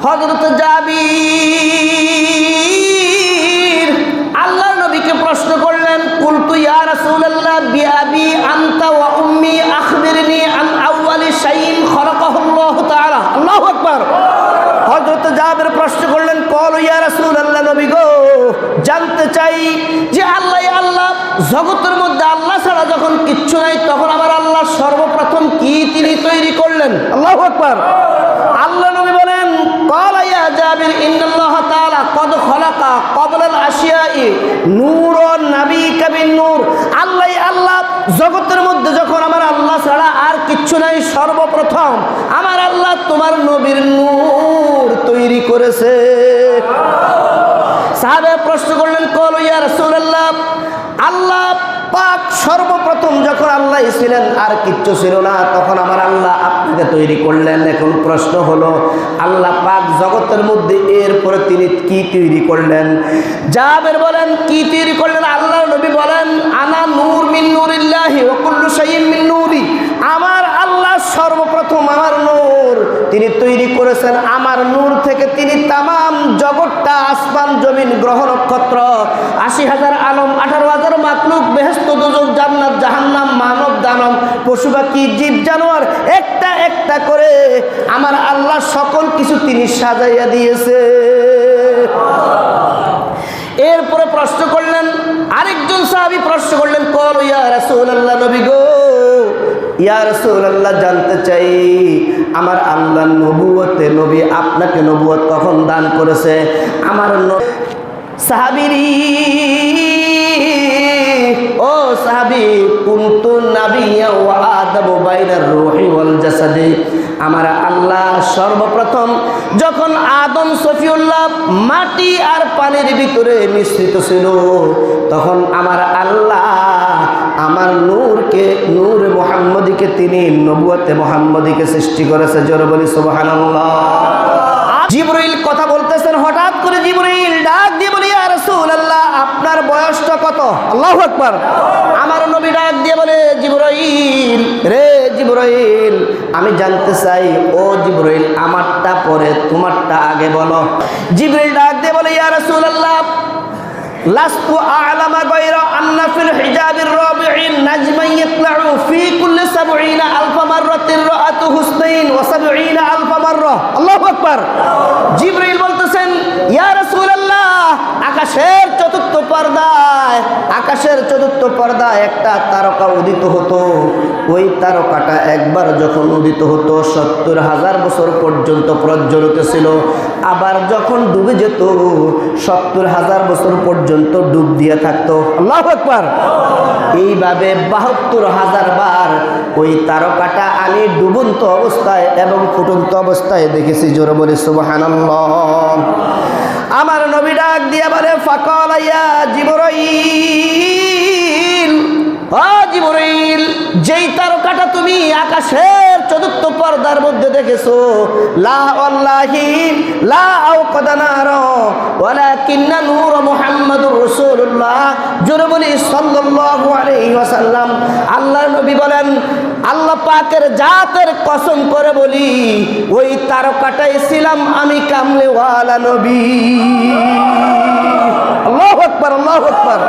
হযরত জাবির আল্লাহ নবীকে প্রশ্ন করলেন, কুলতু ইয়া রাসূলুল্লাহ বিআবি আনতা ওয়া উম্মি আখবিরনি আন আউয়ালি শাইইন খলাকাহুল্লাহু তাআলা। আল্লাহু আকবার। হযরত জাবির প্রশ্ন করলেন, কল ইয়া রাসূলুল্লাহ, নবী গো, জানতে চাই যে আল্লাহ জগতের মধ্যে আল্লাহ ছাড়া যখন কিচ্ছু নাই তখন আমার আল্লাহ সর্বপ্রথম কি তিনি তৈরি করলেন? আল্লাহু আকবার। আল্লাহ নবী বলেন, ক্বালা ইয়া জাবির ইন্নাল্লাহ তাআলা ক্বাদ খালাকা ক্বাবলাল আশিয়াই নূরুন নাবিকা বিন নূর। আল্লাহ জগতের মধ্যে যখন আমার আল্লাহ ছাড়া আর কিচ্ছু নাই, সর্বপ্রথম আমার আল্লাহ তোমার নবীর নূর তৈরি করেছে। সাহাবায়ে প্রশ্ন করলেন, কল ইয়া রাসূলুল্লাহ, আল্লাহ পাক সর্বপ্রথম যখন আল্লাহ ছিলেন আর কিচ্ছু ছিল না তখন আমার আল্লাহ আপনাকে তৈরি করলেন। এখন প্রশ্ন হলো, আল্লাহ পাক জগতের মধ্যে এরপরে তিনি কি তৈরি করলেন? জাবের বলেন, কি তৈরি করলেন? আল্লাহ নবী বলেন, আনা নূর মিন নূরিল্লাহি ওয়া কুল্লু শাইইন মিন নূরি। আমার আল্লাহ সর্বপ্রথম আমার নূর তিনি তৈরি করেছেন। আমার নূর থেকে তিনি তামাম জগৎটা, আসমান জমিন গ্রহ নক্ষত্র ৮০,০০০ আলম ১৮,০০০ মাখলুক, বেহেশত দোজখ জান্নাত জাহান্নাম, মানব দানব পশু পাখি জীব জানোয়ার একটা একটা করে আমার আল্লাহ সকল কিছু তিনি সাজাইয়া দিয়েছে। এরপরে প্রশ্ন করলেন, আরেকজন সাহাবী প্রশ্ন করলেন, কল ইয়া রাসূলুল্লাহ, নবী গো, ইয়া রাসূলুল্লাহ, জানতে চাই আমার আল্লাহ নবুয়তে নবী আপনাকে নবুয়ত কখন দান করেছে? আমার সাহাবীরি, ও সাহাবী, কুনতু নাবিয়্যা ওয়া আদাবু বাইনার রূহি ওয়াল জাসাদি। আমার আল্লাহ সর্বপ্রথম যখন আদম সফিউল্লাহ মাটি আর পানির ভিতরে মিশ্রিত ছিল তখন আমার আল্লাহ আমার নূরে মুহাম্মদীকে তিনি নবুয়তে মুহাম্মদীকে সৃষ্টি করেছে। জোরে বলি সুবহানাল্লাহ। জিবরাইল কথা বলতেছেন, হঠাৎ করে জিবরাইল ডাক দিয়ে বলি, ইয়া রাসূলুল্লাহ, আপনার বয়সটা কত? আল্লাহু আকবার। আমার নবী ডাক দিয়ে বলে, জিবরাইল রে জিবরাইল, আমি জানতে চাই, ও জিবরাইল, আমারটা পরে তোমারটা আগে বলো। জিবরাইল ডাক দিয়ে বলে, ইয়া রাসূলুল্লাহ, লাস্তু আ'লামা গায়রা আন্না ফিল হিজাবির রাবি'in নাজমান ইয়াতলা'ু ফি কুল্লি ৭০,০০০ মাররাতিন রাআতু হুসনাইন ওয়া ৭০,০০০ মাররা। আল্লাহু আকবার। জিবরাইল বলতেছেন, ইয়া রাসূলুল্লাহ, আকাশের চতুর্থ পর্দায় একটা তারকা উদিত হতো। ওই তারকাটা একবার যখন উদিত হতো ৭০,০০০ বছর পর্যন্ত প্রজ্বলিত ছিল, আবার যখন ডুবে যেত ৭০,০০০ বছর পর্যন্ত ডুব দিয়ে থাকতো। আল্লাহু আকবার। এইভাবে ৭২,০০০ বার ওই তারকাটা আমি ডুবন্ত অবস্থায় এবং ফুটন্ত অবস্থায় দেখেছি। জোরে বলি সুবহানাল্লাহ। আমার নবী ডাক দিয়ে বলে, ফাকালা ইয়া জিবরাইল, ও জিবরাইল, যেই তারকাটা তুমি আকাশের চতুর্থ পর্দার মধ্যে দেখেছো, লা ওয়াল্লাহি লা আওকাদা নারা ওয়ালাকিন্না নূর মুহাম্মাদুর রাসূলুল্লাহ। জোরে বলি সাল্লাল্লাহু আলাইহি ওয়াসাল্লাম। আল্লাহর নবী বলেন, আল্লাহ পাকের জাতের কসম করে বলি, ওই তারকাটাই ছিলাম আমি, কামলিওয়ালা নবী। আল্লাহু আকবার, আল্লাহু আকবার।